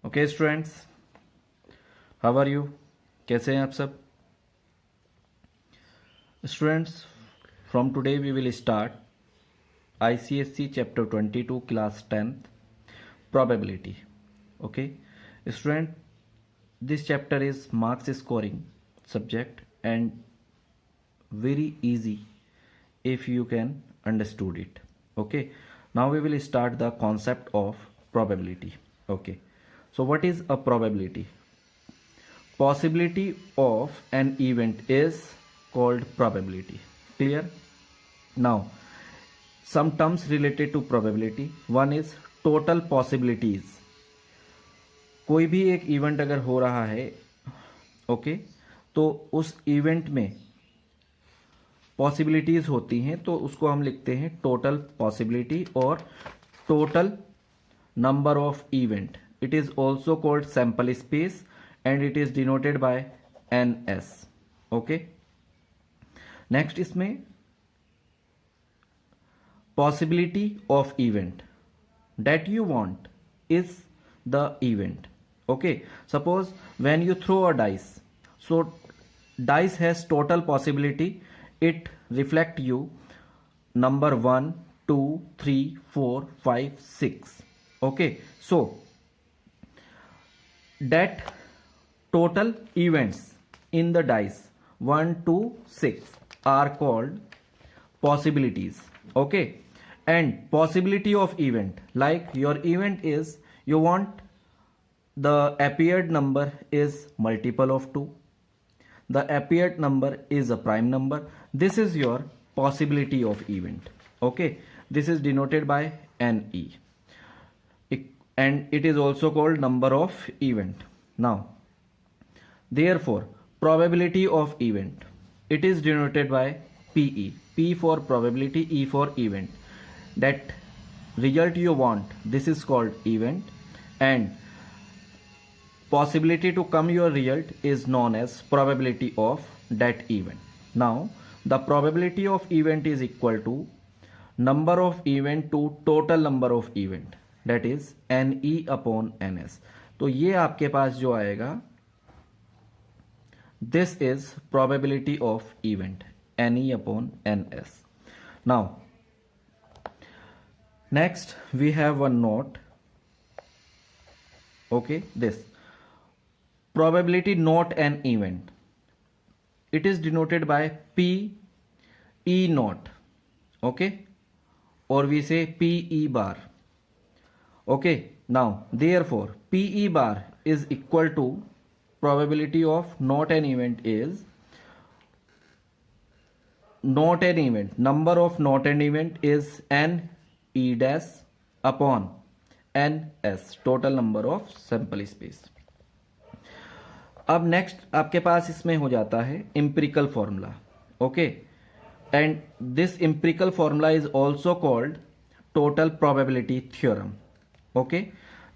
Okay students, how are you? कैसे हैं आप सब students? From today we will start ICSE chapter 22 class 10th probability. Okay student, this chapter is marks scoring subject and very easy if you can understood it. Okay, now we will start the concept of probability. Okay, so what is a probability? Possibility of an event is called probability. Clear? Now some terms related to probability. One is total possibilities. कोई भी एक event अगर हो रहा है okay तो उस event में पॉसिबिलिटीज होती हैं तो उसको हम लिखते हैं टोटल पॉसिबिलिटी और total number of event. It is also called sample space and it is denoted by NS. okay, next इसमें possibility of event that you want is the event. okay, suppose when you throw a dice, so dice has total possibility, it reflect you number 1 2 3 4 5 6. okay, so that total events in the dice 1 to 6 are called possibilities. okay, and possibility of event, like your event is you want the appeared number is multiple of 2, the appeared number is a prime number. This is your possibility of event. okay, this is denoted by NE and it is also called number of event. Now therefore probability of event, it is denoted by PE. P for probability, E for event. That result you want, this is called event, and possibility to come your result is known as probability of that event. Now the probability of event is equal to number of event to total number of event, that is NE upon NS. तो ये आपके पास जो आएगा, this is probability of event, NE upon NS. Now next we have one note. okay, this probability not an event, it is denoted by P E naught. okay, or we say PE bar. okay, now therefore PE bar is equal to probability of not an event is not an event, number of not an event is N E dash upon NS, total number of sample space. अब next आपके पास इसमें हो जाता है empirical formula. Okay, and this empirical formula is also called total probability theorem. Okay,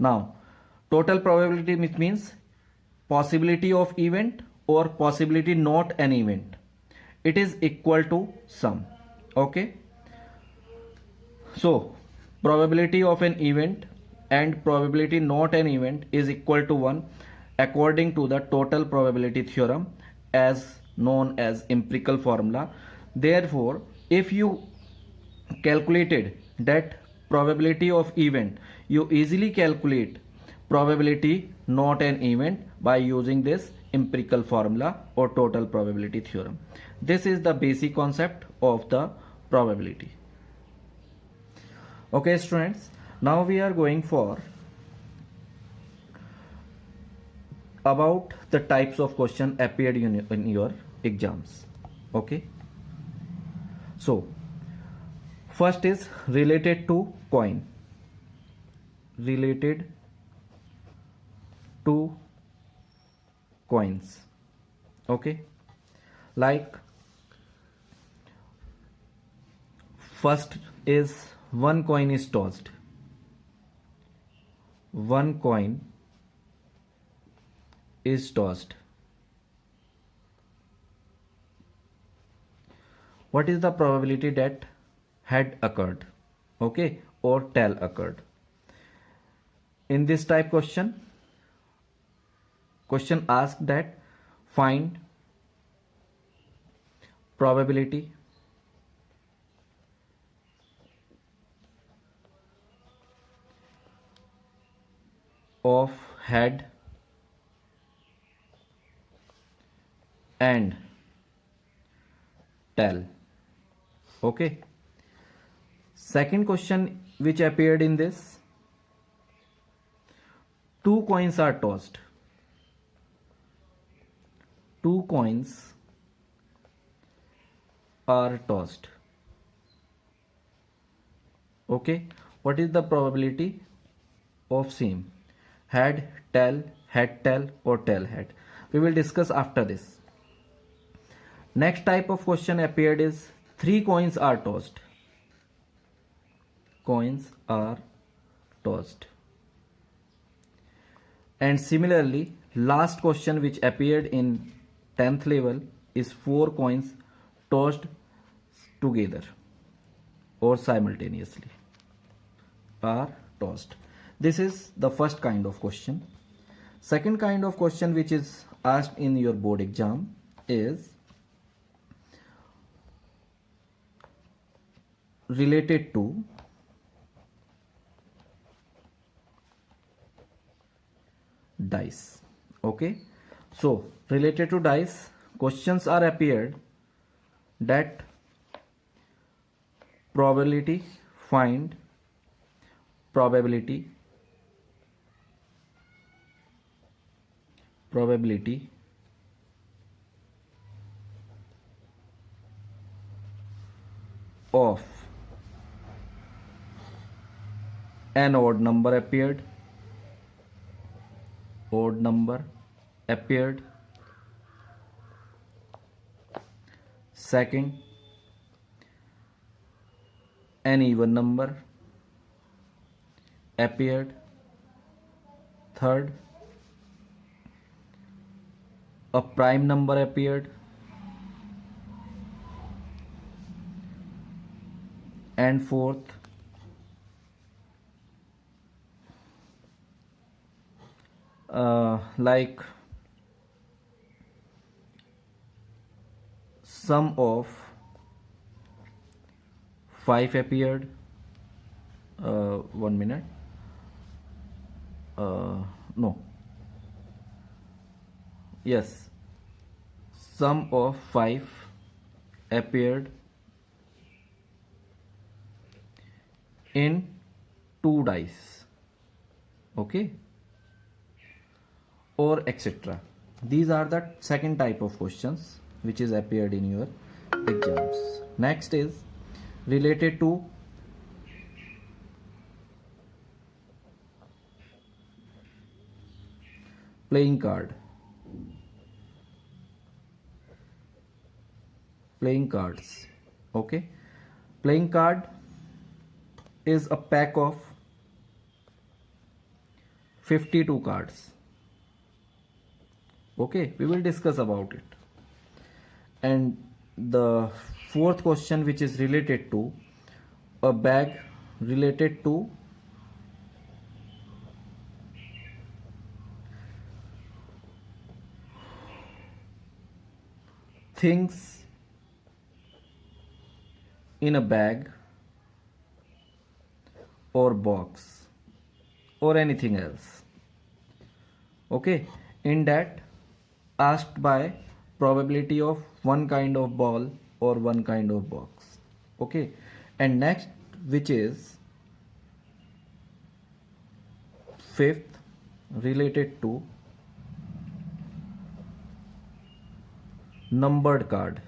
now total probability means possibility of event or possibility not an event, it is equal to sum. okay, so probability of an event and probability not an event is equal to 1 according to the total probability theorem as known as empirical formula. Therefore if you calculated that probability of event, you easily calculate probability not an event by using this empirical formula or total probability theorem. This is the basic concept of the probability. okay students, now we are going for about the types of question appeared in your exams. okay, so first is related to coin, related to coins. okay, like first is one coin is tossed, one coin is tossed. what is the probability that head occurred? okay, or tail occurred? In this type question question asked that find probability of head and tail. Okay, second question which appeared in this: two coins are tossed. Two coins are tossed. Okay, what is the probability of same head tail, head tail, or tail head? We will discuss after this. Next type of question appeared is three coins are tossed. Coins are tossed. And similarly, last question which appeared in 10th level is four coins tossed together or simultaneously are tossed. This is the first kind of question. Second kind of question which is asked in your board exam is related to dice. Okay, so related to dice, questions are appeared that probability, find probability of an odd number appeared. Odd number appeared. Second, an even number appeared. Third, a prime number appeared. And fourth, like sum of 5 appeared. 1 minute. No. Yes. Sum of 5 appeared in 2 dice. Okay. Or etc. These are the second type of questions which is appeared in your exams. Next is related to playing card. Playing cards. Okay, playing card is a pack of 52 cards. Okay, we will discuss about it. And the fourth question which is related to a bag related to things in a bag or box or anything else. Okay, in that asked by probability of one kind of ball or one kind of box. Okay, and next which is fifth related to numbered card.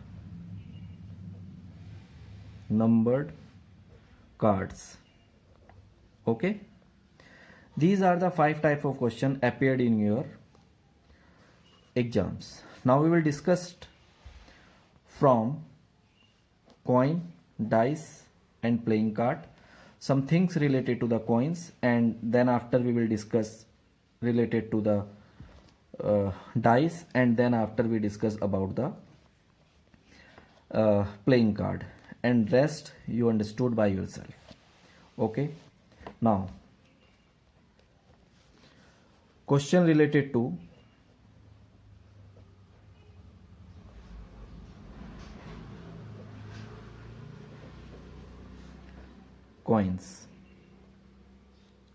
Numbered cards. Okay, these are the 5 type of question appeared in your exams. Now we will discuss from coin, dice and playing card, some things related to the coins, and then after we will discuss related to the dice, and then after we discuss about the playing card, and rest you understood by yourself. Okay, now question related to coins.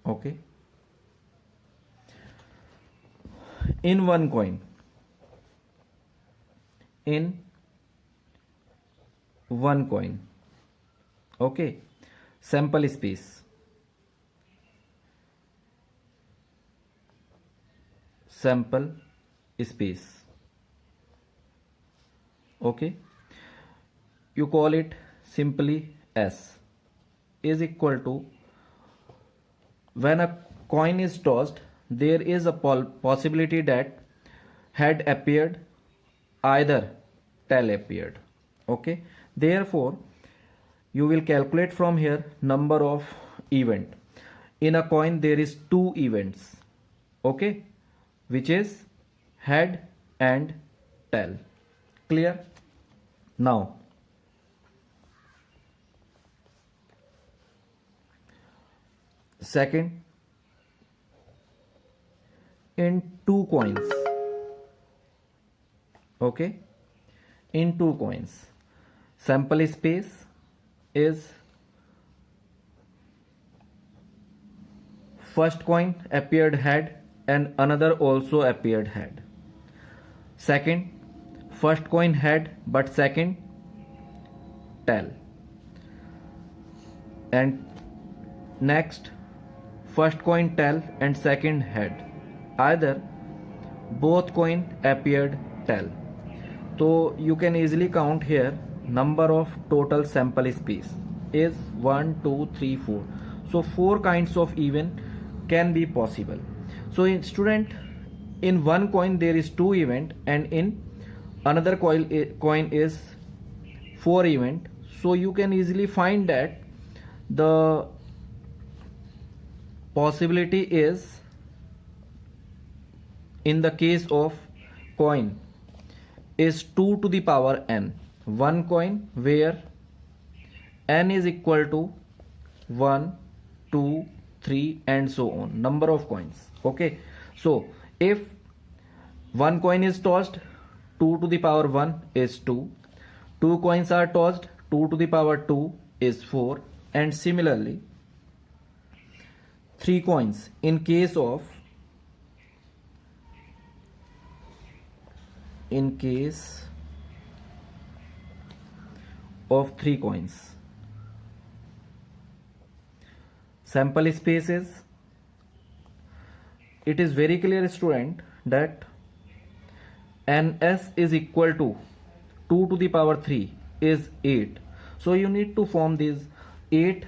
Okay. In one coin, okay, sample space, okay, you call it simply S, is equal to, when a coin is tossed, there is a possibility that head appeared, either tail appeared. Okay, therefore you will calculate from here number of event. In a coin there is two events, okay, which is head and tail. Clear? Now second, in two coins, okay, in two coins, sample space is, first coin appeared head and another also appeared head. Second, first coin head but second tail. And next, first coin tail and second head, either both coin appeared tail. So you can easily count here number of total sample space is 1, 2, 3, 4. So 4 kinds of event can be possible. So in student, in one coin there is 2 event and in another coin is 4 event. So you can easily find that the possibility is, in the case of coin, is 2 to the power n. One coin where n is equal to 1, 2, 3 and so on, number of coins. Okay, so if one coin is tossed, 2 to the power 1 is 2. Two coins are tossed, 2 to the power 2 is 4. And similarly, 3 coins in case of of 3 coins, sample spaces, it is very clear student that ns is equal to 2 to the power 3 is 8. So you need to form these 8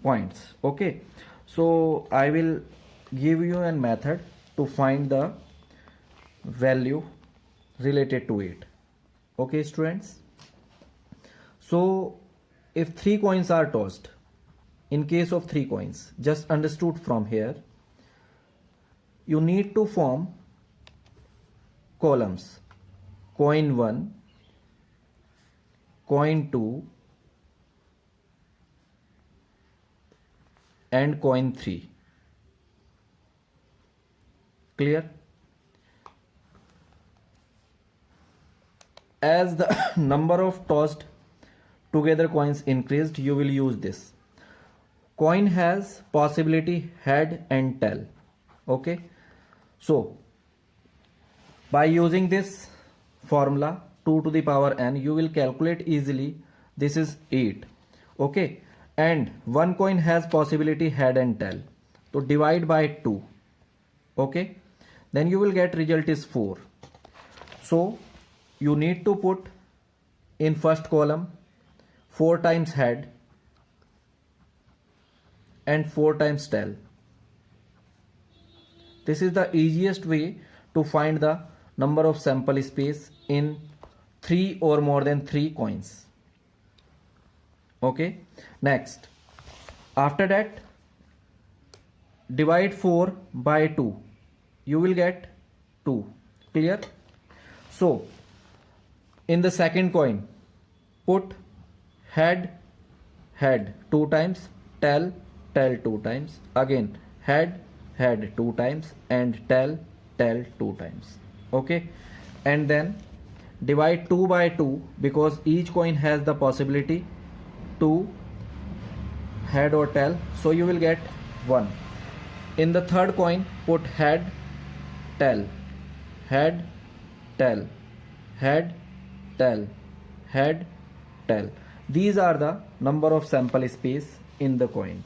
points. Okay, so I will give you a method to find the value related to it. Okay students, so if 3 coins are tossed, in case of 3 coins, just understood from here, you need to form columns: coin 1, coin 2 and coin 3. Clear? As the number of tossed together coins increased, you will use this. Coin has possibility head and tail. Okay, so by using this formula 2 to the power n, you will calculate easily. This is 8. Okay, and one coin has possibility head and tail, so divide by 2. Okay, then you will get result is 4. So you need to put in first column 4 times head and 4 times tail. This is the easiest way to find the number of sample space in 3 or more than 3 coins. Okay, next, after that, divide 4 by 2, you will get 2. Clear? So in the second coin, put head 2 times, tail 2 times, again head 2 times and tail 2 times. Okay, and then divide 2 by 2 because each coin has the possibility to head or tail, so you will get 1. In the third coin, put head, tail, head, tail, head, tail, head, tail. These are the number of sample space in the coin.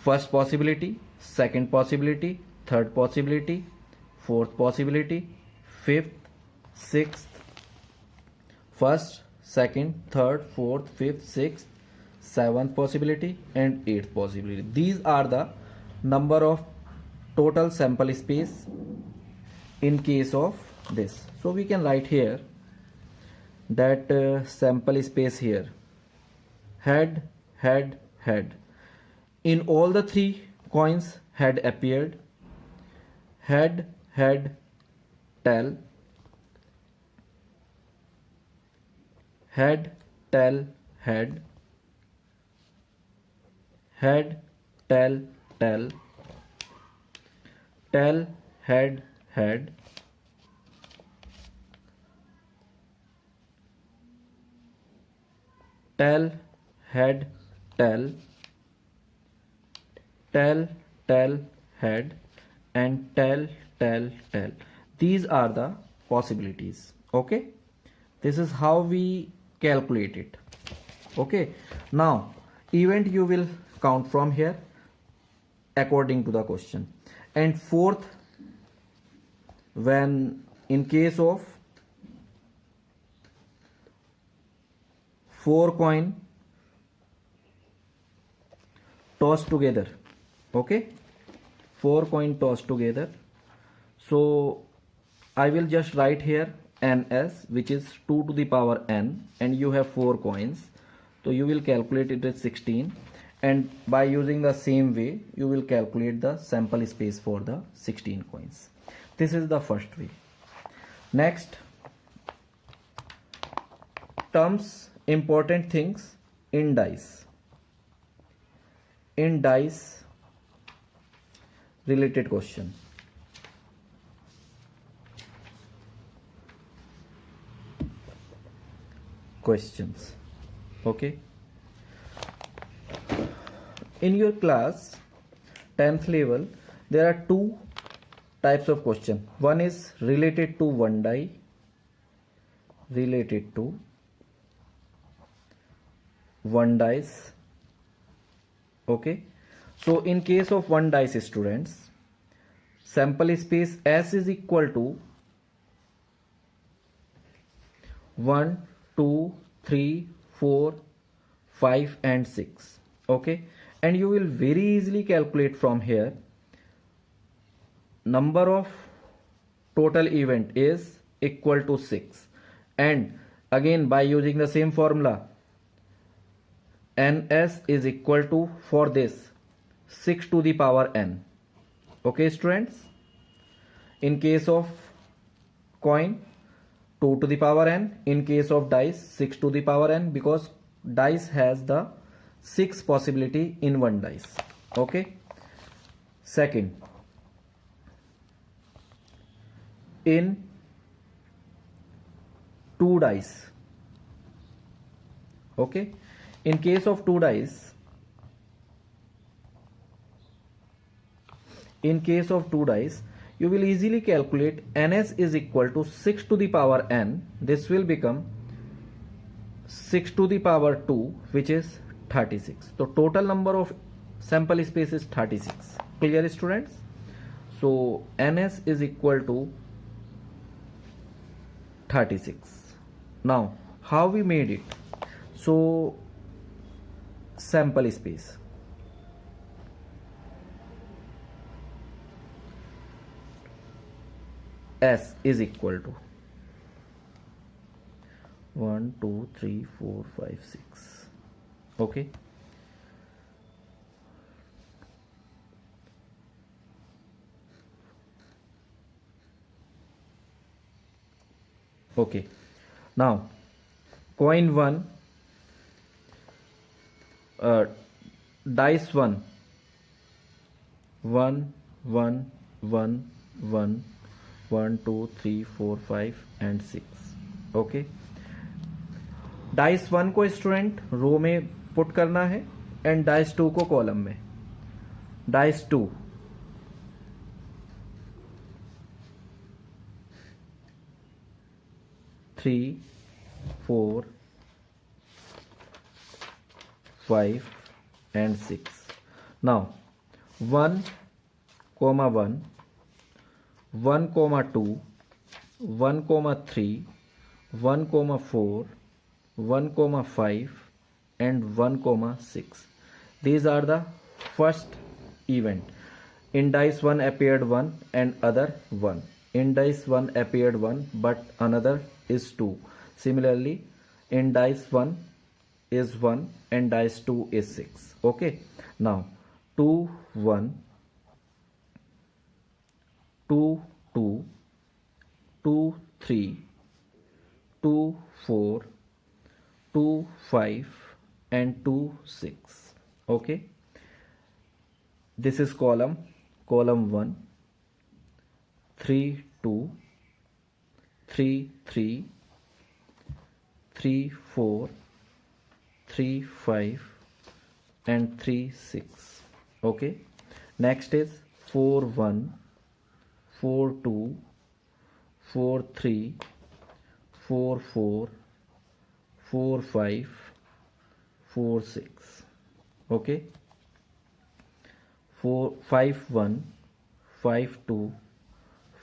First possibility, second possibility, third possibility, fourth possibility, fifth, sixth, first, second, third, fourth, fifth, sixth, seventh possibility, and eighth possibility. These are the number of total sample space in case of this. So we can write here that sample space here, head, head, head. In all the 3 coins, head appeared, head, head, tail, head, tail, head, head, tail, tail, tail, head, head, tail, head, tail, tail, tail, head, and tail, tail, tail. These are the possibilities. Okay, this is how we calculate it. Okay, now event you will count from here according to the question. And fourth, when in case of 4 coin tossed together, okay, 4 coin tossed together, so I will just write here ns, which is 2 to the power n, and you have 4 coins, so you will calculate it as 16, and by using the same way you will calculate the sample space for the 16 coins. This is the first way. Next, terms, important things in dice. In dice related question. Questions. Okay. In your class 10th level, there are 2 types of question. One is related to one die, related to one dice. Okay, so in case of one dice, students, sample space S is equal to 1, 2, 3, 4, 5 and 6. Okay, and you will very easily calculate from here number of total event is equal to 6, and again by using the same formula, ns is equal to, for this, 6 to the power n. Okay students, in case of coin 2 to the power n, in case of dice 6 to the power n, because dice has the 6 possibility in one dice. Okay, second, in 2 dice. Okay, in case of 2 dice, in case of 2 dice, you will easily calculate ns is equal to 6 to the power n. This will become 6 to the power 2, which is 36. So total number of sample space is 36. Clear students? So ns is equal to 36. Now how we made it? So sample space, S is equal to 1, 2, 3, 4, 5, 6. Okay, okay, now coin 1, dice 1, 1, 1, 1, 1, 1, 2, 3, 4, 5 and 6. Okay, dice 1 को student रो में put करना है and dice 2 को column में. Dice 2, 3, 4, 5 and 6. Now 1, 1, 1, 2, 1, 3, 1, 4, 1, 5 and 1, 6. These are the first event. In dice 1 appeared 1 and other 1. In dice 1 appeared 1 but another is 2. Similarly, in dice 1 is 1 and dice 2 is 6. Okay. Now 2, 1, 2, 2, 2, 3, 2, 4, 2, 5 and 2, 6. Okay. This is column 1, 3, 2, 3, 3, 3, 4, 3, 5 and 3, 6. Okay. Next is 4, 1, 4, 2, 4, 3, 4, 4, 4, 5, 4, 6. Okay. 4, 5, 1, 5, 2,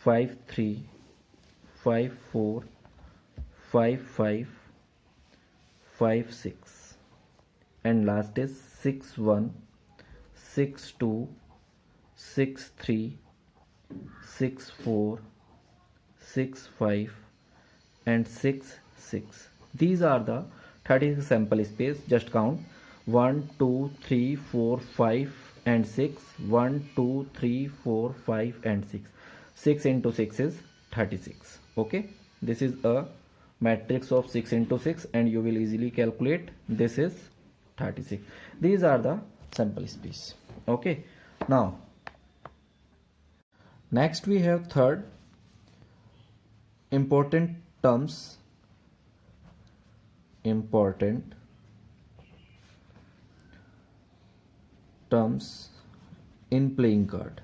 5, 3, 5, 4, 5, 5, 5, 6. And last is 6, 1, 6, 2, 6, 3, 6, 4, 6, 5 and 6, 6. These are the 36 sample space. Just count 1, 2, 3, 4, 5 and 6. 1, 2, 3, 4, 5 and 6. 6 into 6 is 36. Okay. This is a matrix of 6 into 6 and you will easily calculate this is 36. These are the sample space. Okay. Now next we have third important terms in playing card.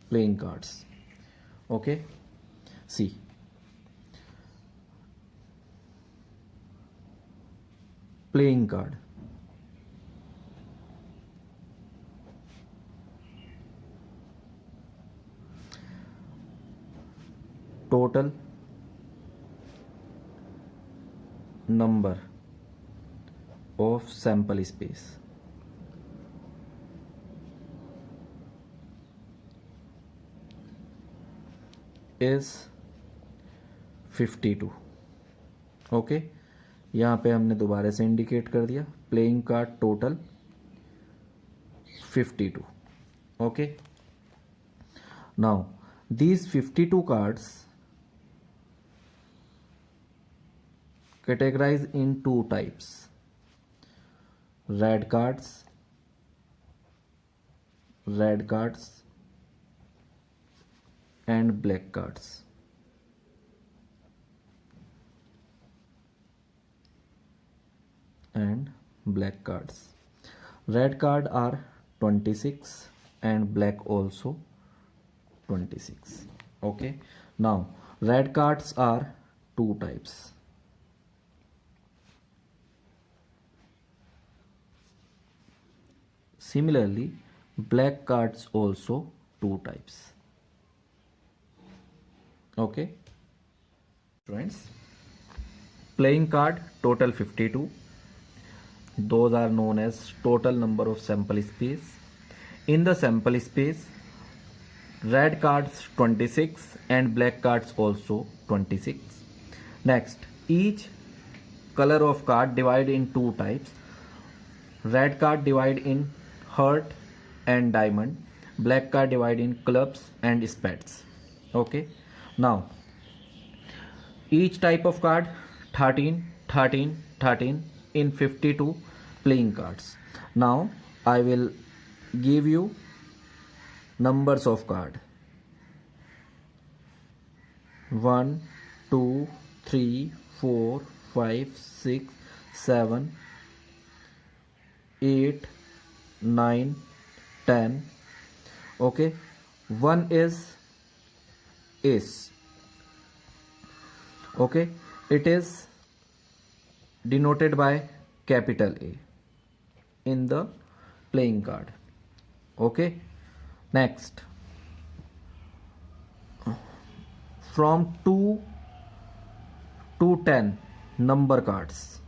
Playing cards. Okay. See. Playing card. Total number of sample space is 52. Okay. यहाँ पे हमने दोबारा से indicate कर दिया playing card total 52. Okay. Now these 52 cards categorized in two types: red cards and black cards. Red card are 26 and black also 26. Okay. Now red cards are two types. Similarly, black cards also two types. Okay. Friends, playing card total 52. Those are known as total number of sample space. In the sample space, red cards 26 and black cards also 26. Next, each color of card divide in two types. Red card divide in heart and diamond. Black card divide in clubs and spades. Okay. Now, each type of card 13, 13, 13 in 52 playing cards. Now I will give you numbers of card 1, 2, 3, 4, 5, 6, 7, 8, 9, 10. Okay, 1 is ace. Okay, it is denoted by capital A in the playing card. Okay, next, from 2 to 10, number cards.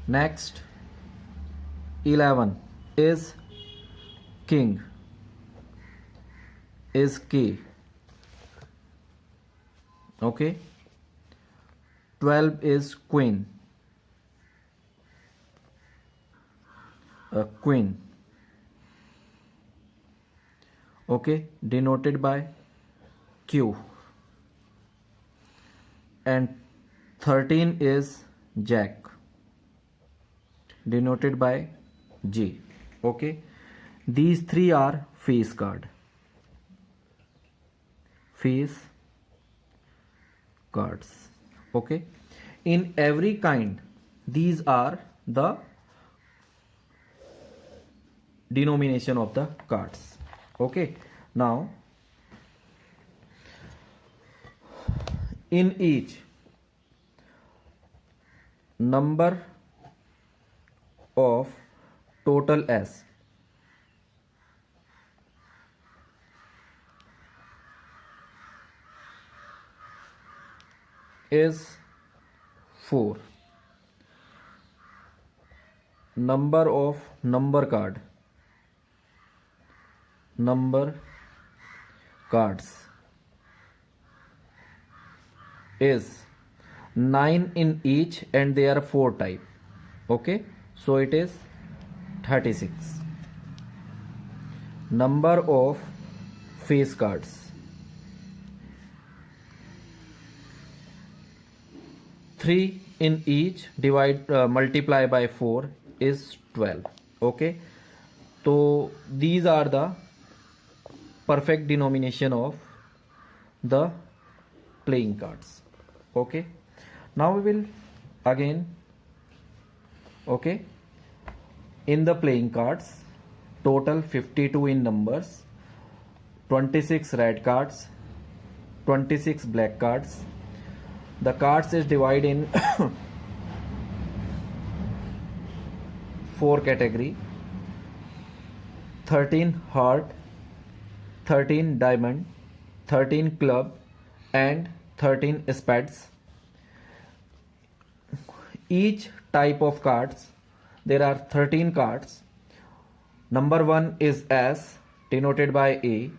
Next, 11 is king, is K. Okay, 12 is queen, queen. Okay, denoted by Q. And 13 is jack, denoted by J. Okay, these three are face cards. Okay, in every kind these are the denomination of the cards. Okay, now in each number of total S is 4. Number of number cards is 9 in each, and there are 4 type. Okay, so it is 36. Number of face cards, 3 in each, multiply by 4 is 12. Okay, so these are the perfect denomination of the playing cards. Okay, now we will again, okay, in the playing cards, total 52 in numbers, 26 red cards, 26 black cards. The cards is divided in 4 category: 13 heart, 13 diamond, 13 club, and 13 spades. Each type of cards, there are 13 cards. Number 1 is S, denoted by A.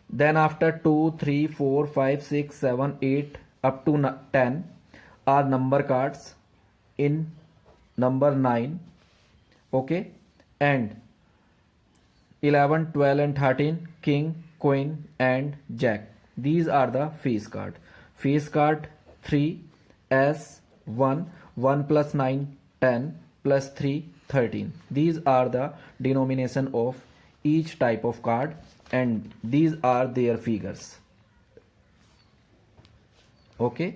Then after 2, 3, 4, 5, 6, 7, 8 up to 10 are number cards in number 9. Okay, and 11, 12 and 13 king, queen and jack. These are the face card. Face card 3 S 1, 1 plus 9 10 plus 3 13. These are the denomination of each type of card, and these are their figures. Okay,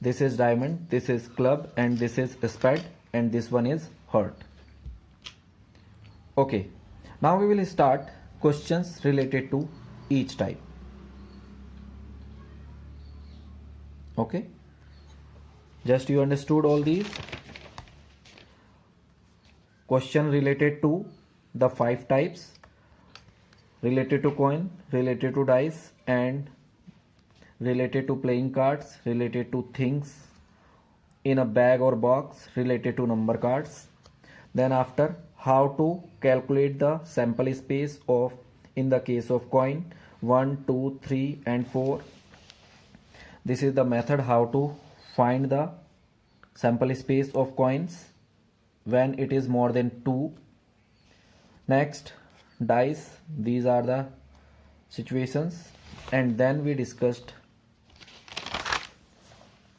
this is diamond, this is club, and this is spade, and this one is heart. Okay, now we will start questions related to each type. Okay, just you understood all these question related to the 5 types, related to coin, related to dice, and related to playing cards, related to things in a bag or box, related to number cards. Then after, how to calculate the sample space of, in the case of coin, 1, 2, 3 and 4. This is the method how to find the sample space of coins when it is more than 2. Next, dice, these are the situations, and then we discussed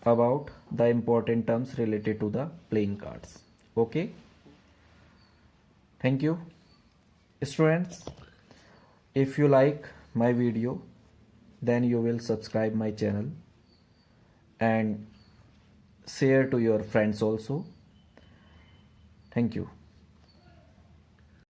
about the important terms related to the playing cards. Okay, thank you students. If you like my video, then you will subscribe my channel and share to your friends also. Thank you.